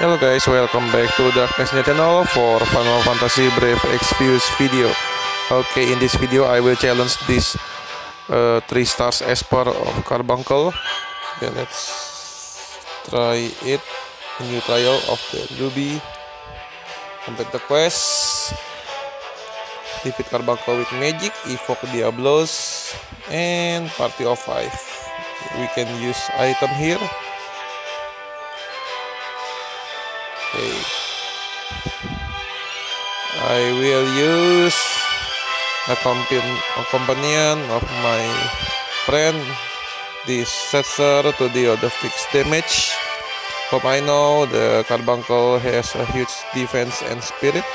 Hello guys, welcome back to Darkness channel for Final Fantasy Brave Exvius video. Okay, in this video I will challenge this 3 stars Esper of Carbuncle. Okay, let's try it. A new trial of the Ruby. Complete the quest. Defeat Carbuncle with magic, evoke Diablos, and party of 5. We can use item here. Okay. I will use a companion of my friend, this Setzer, to deal the fixed damage. Hope I know the Carbuncle has a huge defense and spirit.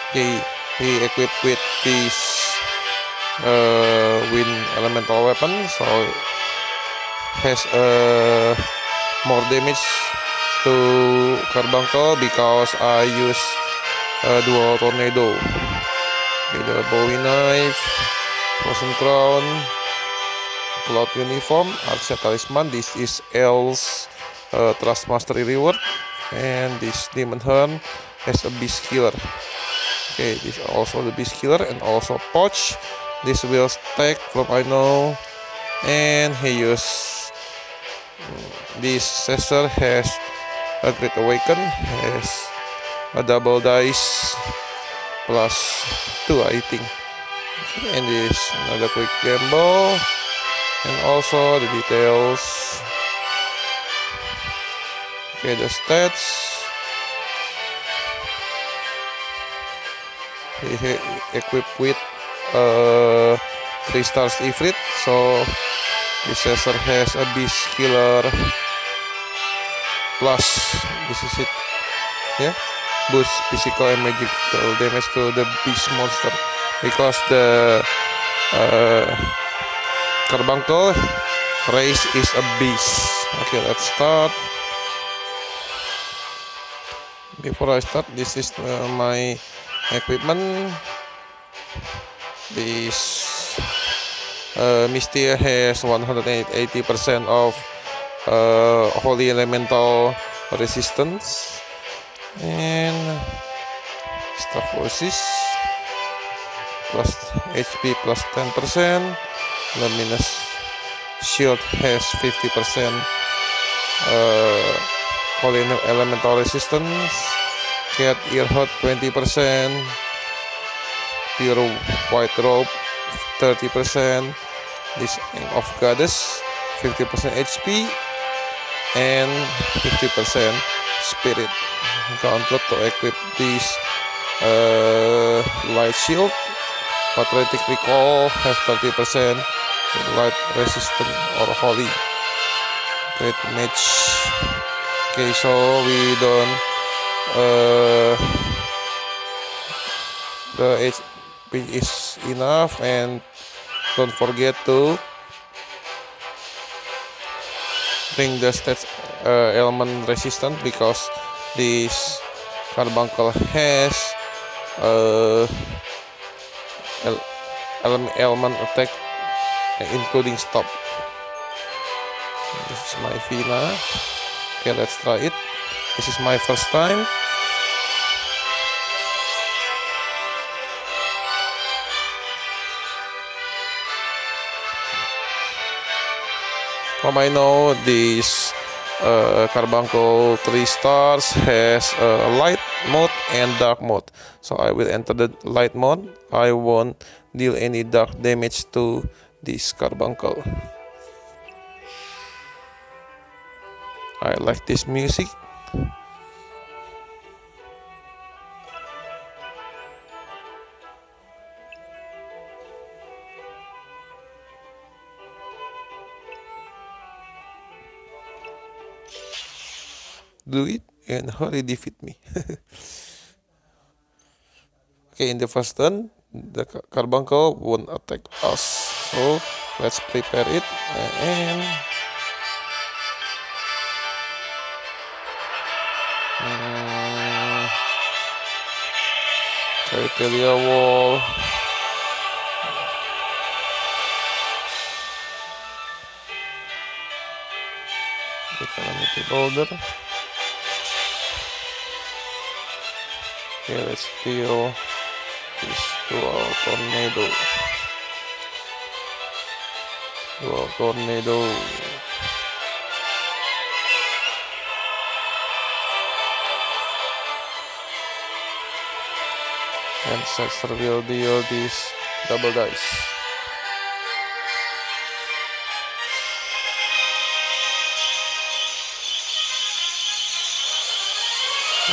Okay, he equipped with this wind elemental weapon, so has more damage to Carbuncle because I use dual tornado. Okay, the Bowie knife, frozen crown, cloud uniform, Archer talisman. This is L's trust mastery reward, and this demon horn has a beast killer. Okay, this is also the beast killer, and also pouch. This will stack from I know, and he use this Caesar has a Great Awaken, has a double dice plus 2 I think, and this another quick gamble, and also the details. Okay, the stats. He equipped with 3 stars Ifrit, so this Caesar has a beast killer plus, this is it, yeah, boost physical and magical damage to the beast monster because the Carbuncle race is a beast. Okay, let's start. Before I start, this is my equipment. This Mystia has 180% of holy elemental resistance, and Staphosis plus HP plus 10%. Luminous shield has 50% holy elemental resistance. Cat earhut 20%. Pure white robe 30%. This of goddess 50% HP and 50% spirit. Gauntlet to equip this light shield. Patriotic recall have 30% light resistant or holy. Great match. Okay, so we don't the HP is enough, and don't forget to bring the stats element resistant because this Carbuncle has element attack including stop. This is my Vina. Okay, let's try it. This is my first time. From I know, this Carbuncle 3 stars has a light mode and dark mode, so I will enter the light mode. I won't deal any dark damage to this Carbuncle. I like this music. Do it and hurry defeat me. Okay, in the first turn, the Carbuncle won't attack us, so let's prepare it and criteria wall. The calamity boulder. Okay, let's deal this dual tornado. Dual tornado. And Sexter will deal this double dice.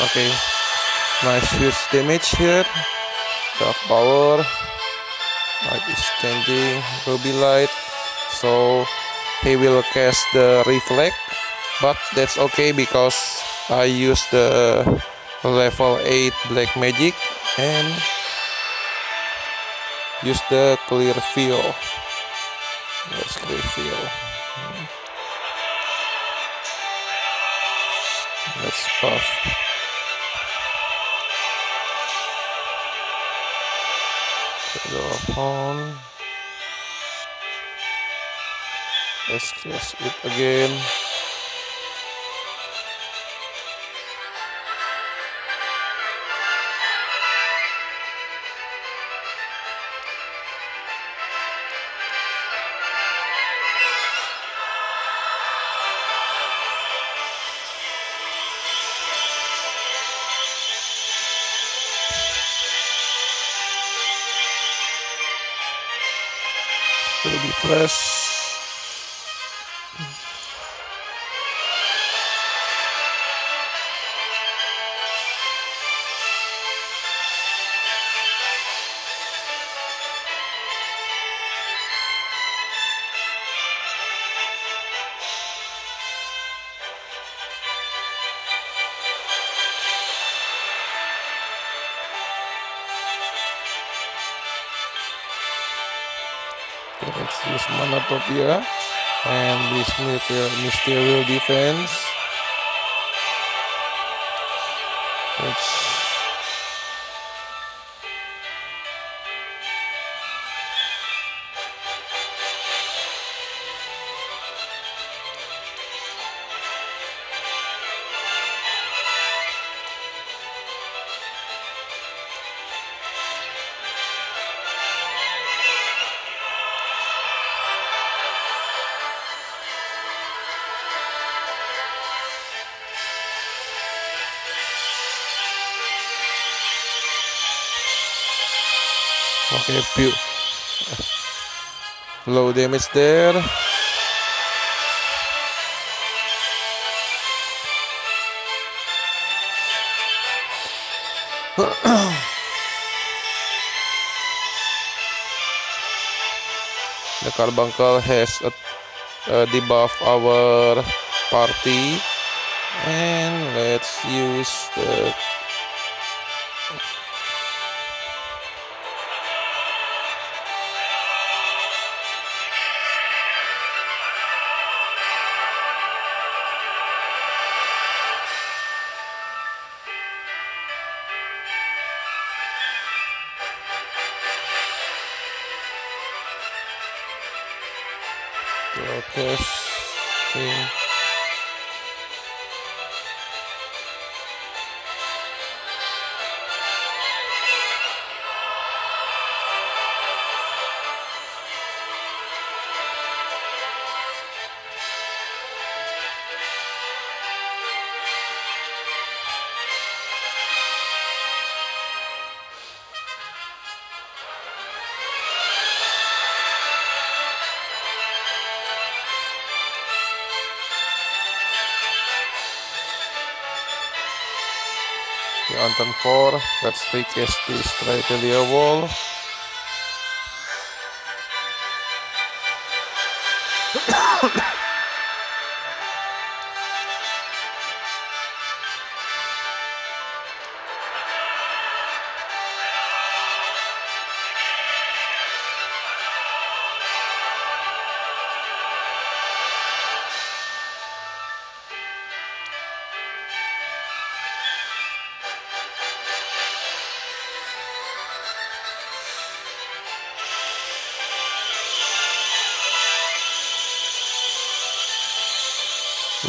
Okay, nice huge damage here. Dark power. Light is changing. Ruby light. So he will cast the reflect, but that's okay because I use the level 8 black magic and use the clear field. Let's clear field. Let's buff. Go on. Let's cast it again. Baby flash. Let's use Manatopia and this Mysterial Defense. Okay, low damage there. The Carbuncle has debuff our party, and let's use the thing. On turn 4, let's recast this Tritelia wall.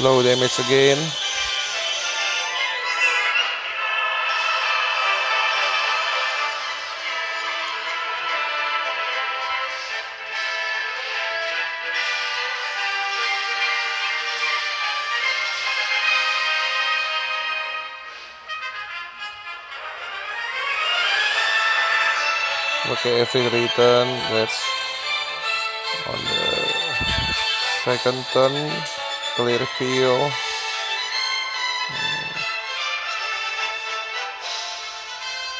Low damage again. Okay, every return, let's on the second turn, clear field.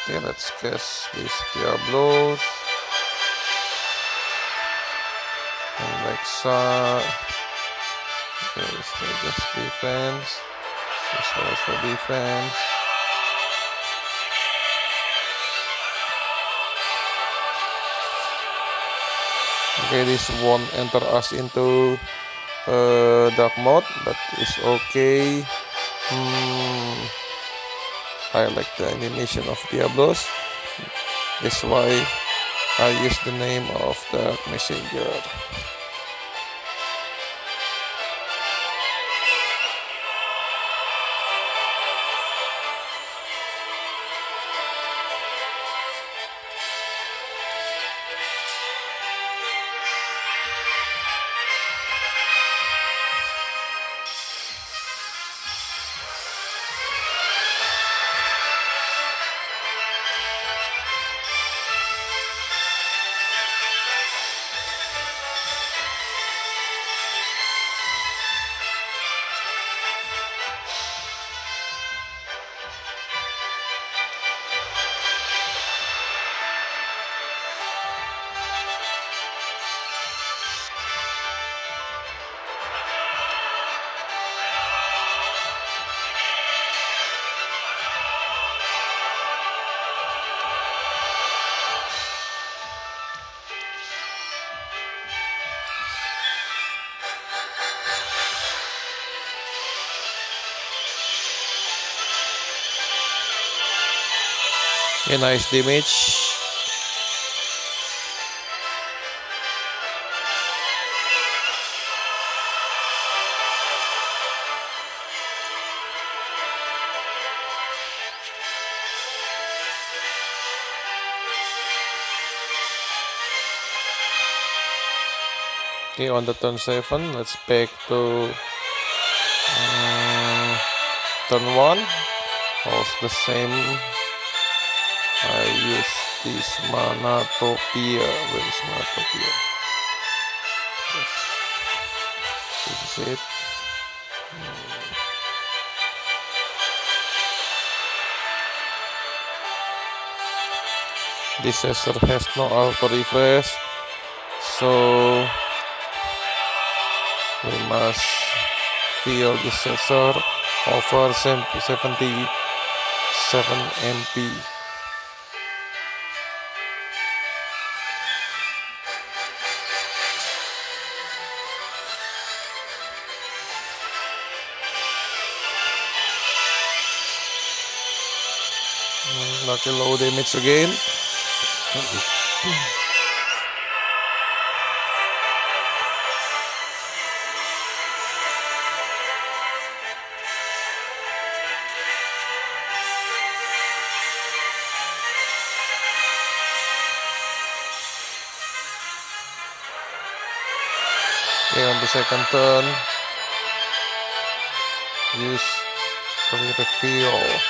Okay, let's cast these Diablos. And Lexa. Okay, so just defense. This also defense. Okay, this won't enter us into dark mode, but it's okay. I like the animation of Diablos. That's why I use the name of the messenger. A nice damage. Okay, on the turn 7, let's back to turn 1. Also the same. I use this Manatopia. Where is Manatopia? Yes. This is it. This Esper has no auto refresh, so we must fill this Esper over 77 MP. Lucky low damage again. Okay, on the second turn, use clear the field.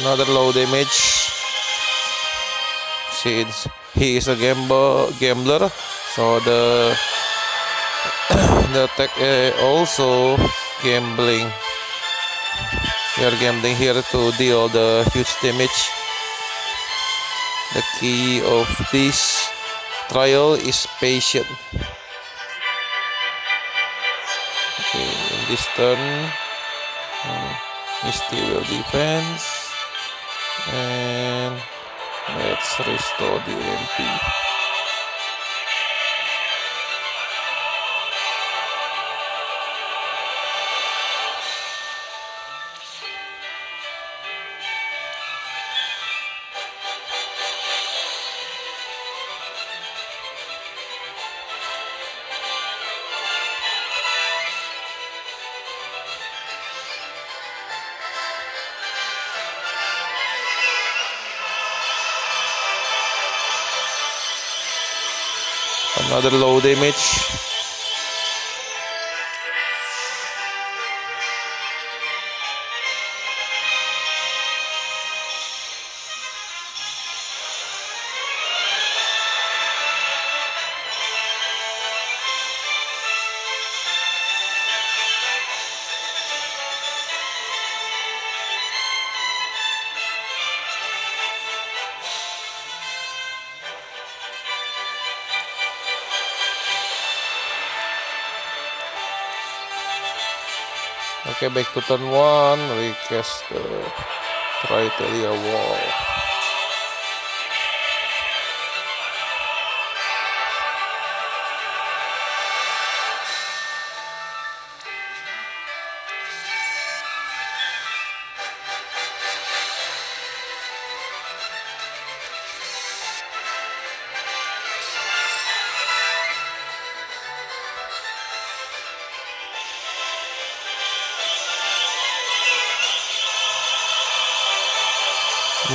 Another low damage. Since he is a gambler, so the attack also gambling. We are gambling here to deal the huge damage. The key of this trial is patient. Okay, in this turn, Misty will defense, and let's restore the MP. Another low damage. Okay, back to turn 1, recast the Criteria Wall.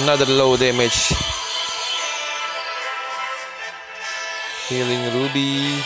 Another low damage. Healing Ruby.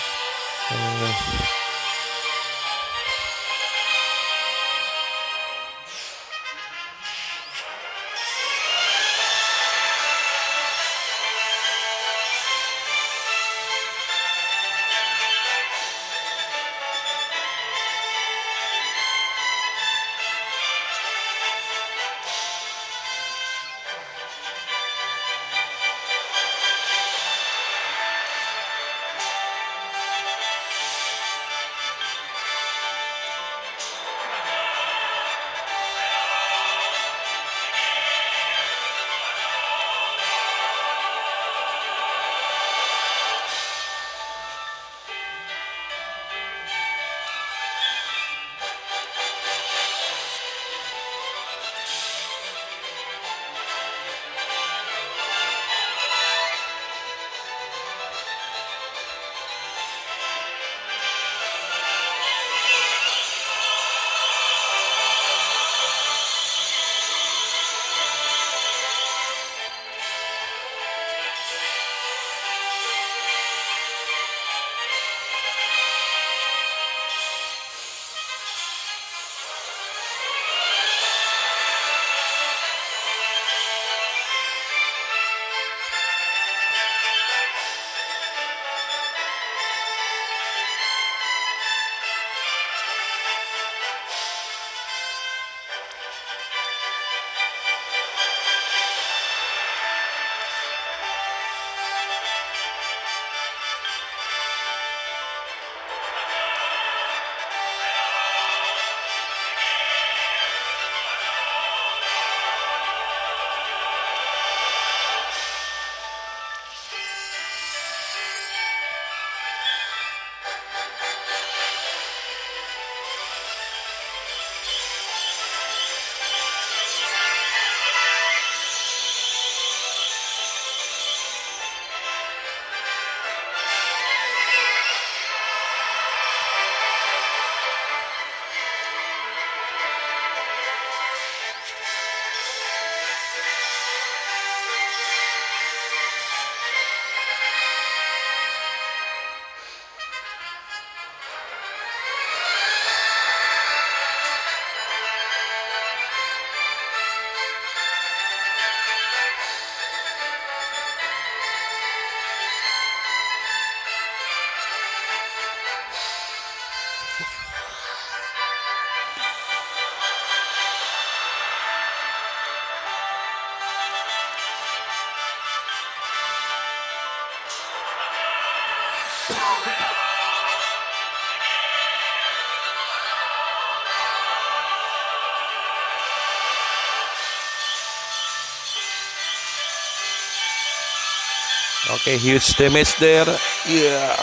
Okay, huge damage there. Yeah.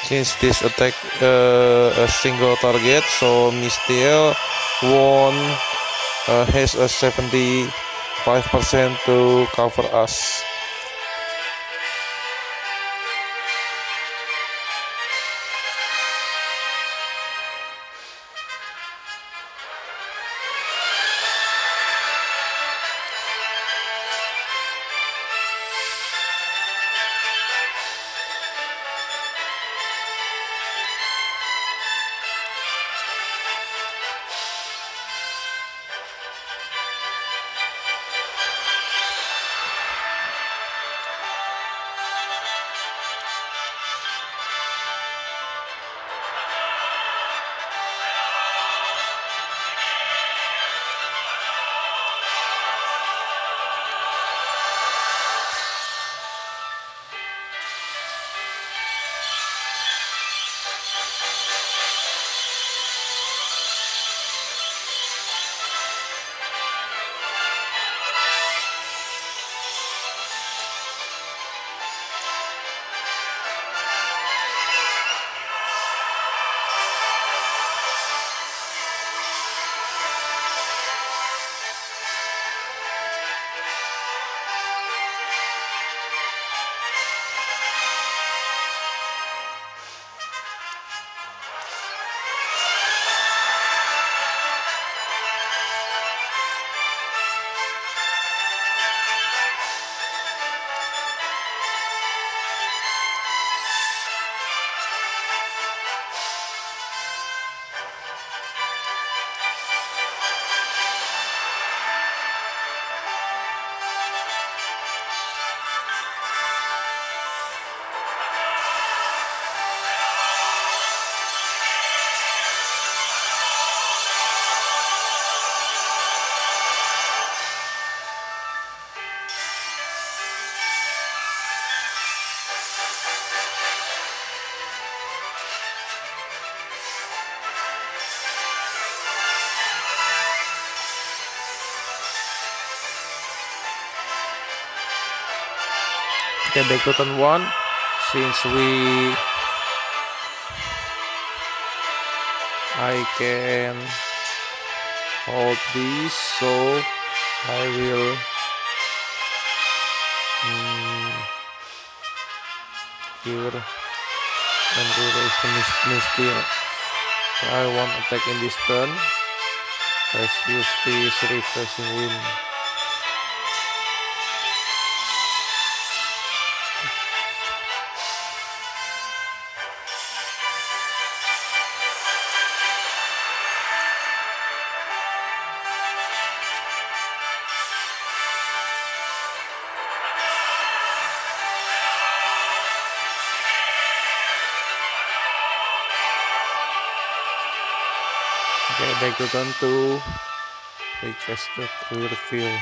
Since this attack a single target, so Mystiel won has a 75% to cover us. Okay, back to turn 1. Since I can hold this, so I will cure and erase the Mystiel. I want attack in this turn. Let's use this refreshing wind. Okay, back to turn 2. Recast the clear field.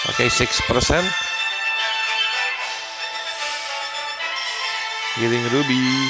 Okay, 6%. Healing Ruby.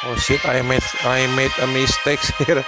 Oh shit! I made a mistake here.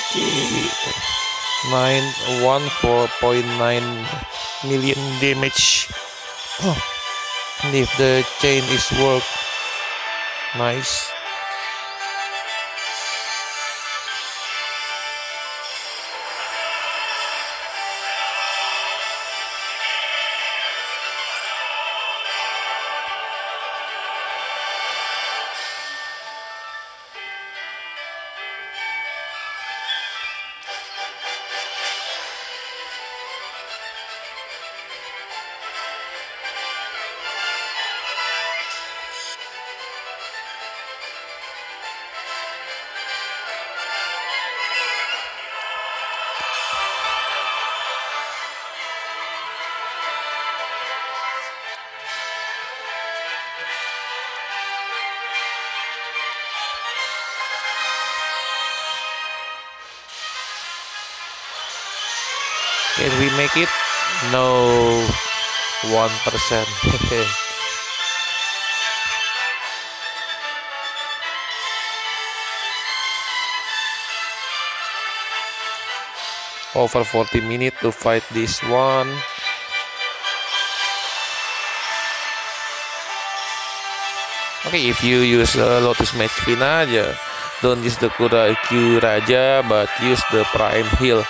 Okay, 4.9 million damage. Oh, and if the chain is work, nice. Can we make it? No, 1%. Over 40 minutes to fight this one. Okay, if you use Lotus Mage Fina, don't use the Q Raja, but use the Prime Heal.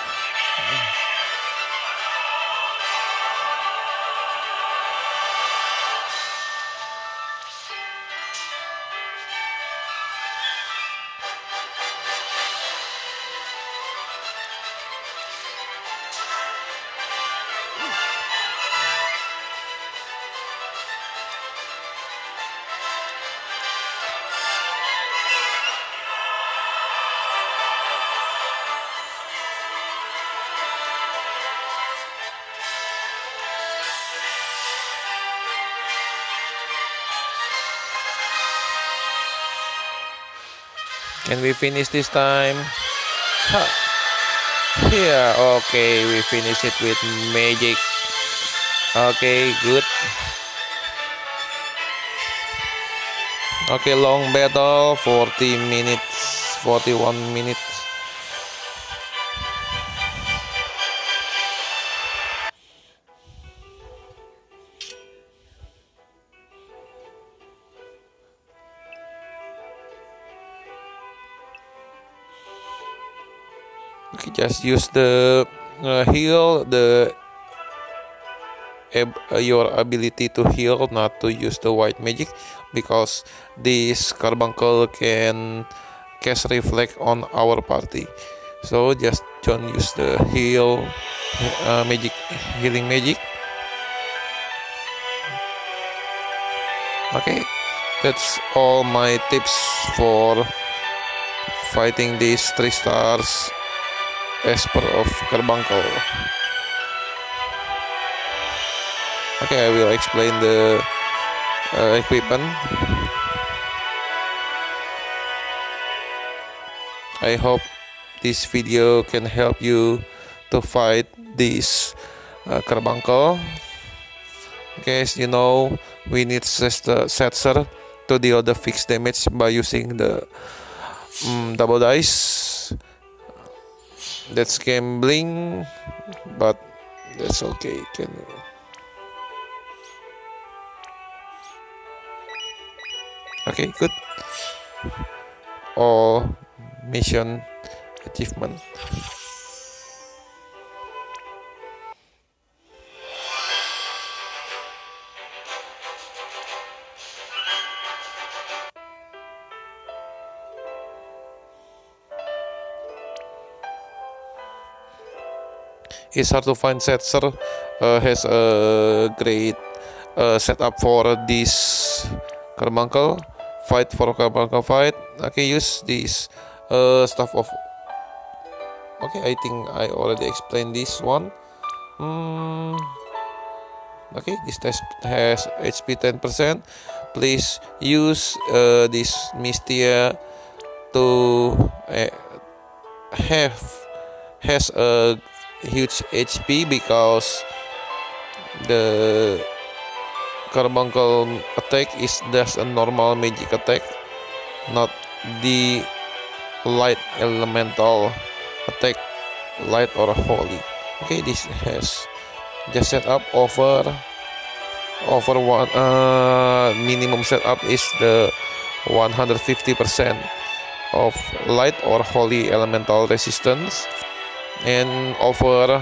Can we finish this time? Ha. Yeah, okay, we finish it with magic. Okay, good. Okay, long battle, 40 minutes, 41 minutes. Okay, just use the heal, your ability to heal, not to use the white magic, because this Carbuncle can cast reflect on our party. So just don't use the healing magic. Okay, that's all my tips for fighting these 3 stars Esper of Carbuncle. Okay, I will explain the equipment. I hope this video can help you to fight this Carbuncle. Okay, as you know, we need Setzer to deal the fixed damage by using the double dice. That's gambling, but that's okay. Okay, good. All mission achievement. It's hard to find Setzer has a great setup for this Carbuncle fight. For Carbuncle fight, okay, use this stuff of. Okay, I think I already explained this one. Okay, this test has HP 10%. Please use this Mystia to has a huge HP, because the Carbuncle attack is just a normal magic attack, not the light elemental attack light or holy. Okay, this has just set up over one minimum setup is the 150% of light or holy elemental resistance, and over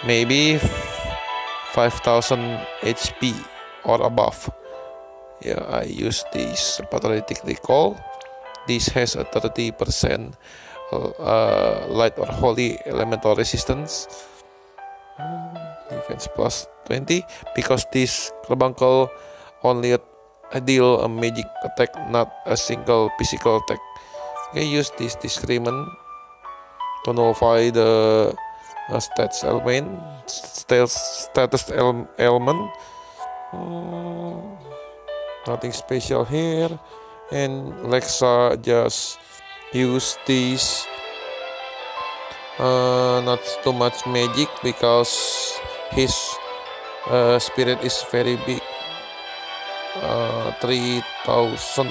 maybe 5000 HP or above. Yeah, I use this Patriotic Recall. This has a 30% light or holy elemental resistance, defense plus 20, because this Carbuncle only deal a magic attack, not a single physical attack. Okay, use this discernment to nullify the status element. Nothing special here, and Lexa just use this not too much magic because his spirit is very big. 3000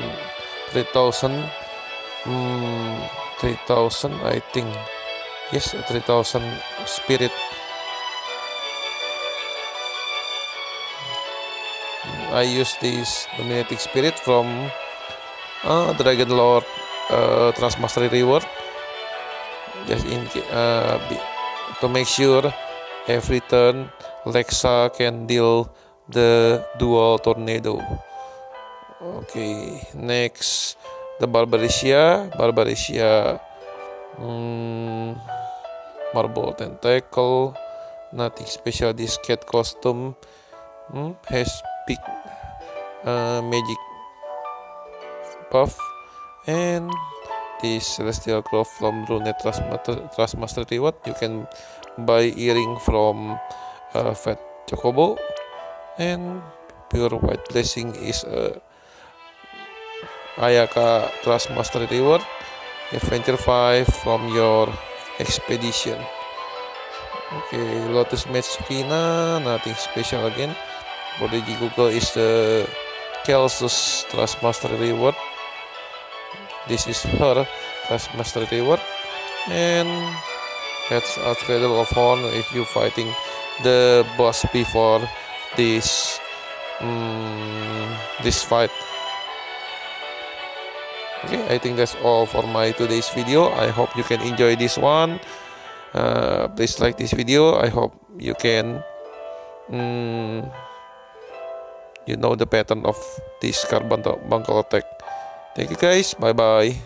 I think. Yes, 3000 spirit. I use this dominating spirit from Dragon Lord Transmastery reward, just to make sure every turn Lexa can deal the dual tornado. Okay, next the Barbarisia. Marble Tentacle, nothing special. This cat costume has big magic buff, and this Celestial Cloth from Rune Trustmaster reward. You can buy earring from Fat Chocobo, and Pure White Blessing is Ayaka Trustmaster reward. Adventure 5 from your expedition. Okay, Lotus Match Fina, nothing special again. Prodigy Google is the Kelsus Trustmaster reward. This is her Trustmaster reward, and that's a Cradle of Horn if you fighting the boss before this fight. Okay, I think that's all for my today's video. I hope you can enjoy this one. Please like this video. I hope you can you know the pattern of this Carbuncle attack. Thank you guys. Bye bye.